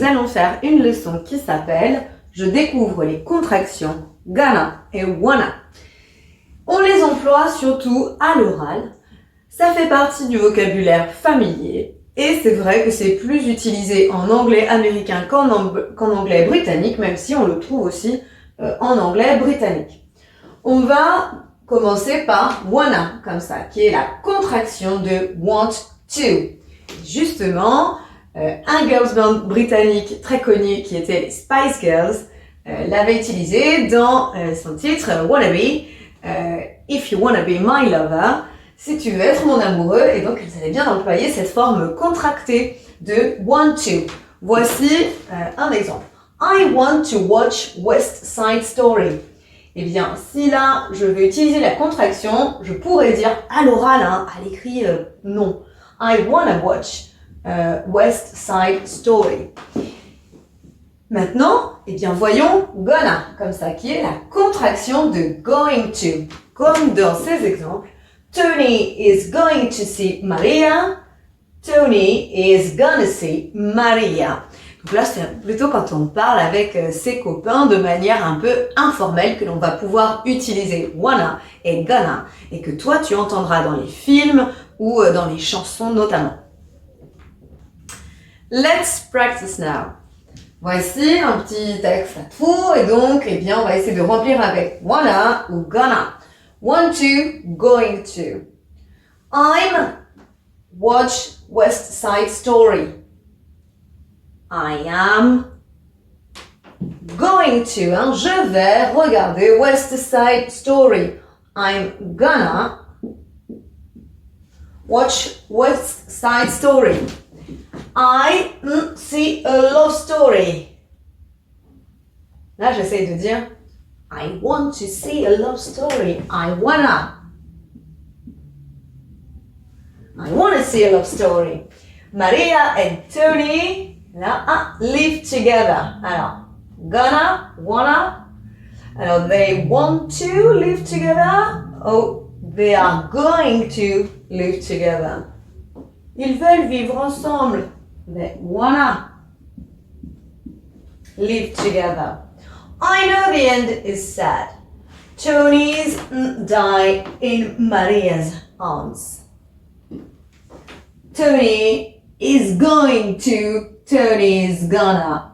allons faire une leçon qui s'appelle « Je découvre les contractions gonna et wanna ». On les emploie surtout à l'oral. Ça fait partie du vocabulaire familier et c'est vrai que c'est plus utilisé en anglais américain qu'en anglais britannique, même si on le trouve aussi en anglais britannique. On va commencer par wanna, comme ça, qui est la contraction de want to. Justement, un girls band britannique très connu qui était les Spice Girls l'avait utilisé dans son titre Wannabe, If you wanna be my lover, si tu veux être mon amoureux, et donc ils avaient bien employé cette forme contractée de want to. Voici un exemple. I want to watch West Side Story. Eh bien, si là, je veux utiliser la contraction, je pourrais dire à l'oral, à l'écrit, non. I wanna watch West Side Story. Maintenant, eh bien, voyons gonna, comme ça, qui est la contraction de going to. Comme dans ces exemples, Tony is going to see Maria. Tony is gonna see Maria. Donc là, c'est plutôt quand on parle avec ses copains de manière un peu informelle que l'on va pouvoir utiliser wanna et gonna et que toi, tu entendras dans les films ou dans les chansons notamment. Let's practice now. Voici un petit texte à tout et donc, eh bien, on va essayer de remplir avec wanna ou gonna. Want to, going to. I'm watch West Side Story. I am going to, je vais regarder West Side Story. I'm gonna watch West Side Story. I see a love story. Là, j'essaie de dire I want to see a love story. I wanna see a love story. Maria and Tony, là, live together. Alors, gonna, wanna. Alors, they want to live together. Oh, they are going to live together. Ils veulent vivre ensemble. They wanna live together. I know the end is sad. Tony's die in Maria's arms. Tony is going to, Tony's gonna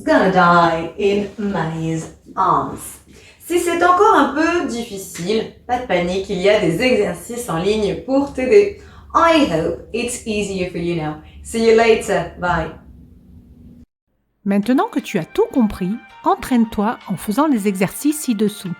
die in Maria's arms. Si c'est encore un peu difficile, pas de panique, il y a des exercices en ligne pour t'aider. I hope it's easier for you now. See you later. Bye. Maintenant que tu as tout compris, entraîne-toi en faisant les exercices ci-dessous.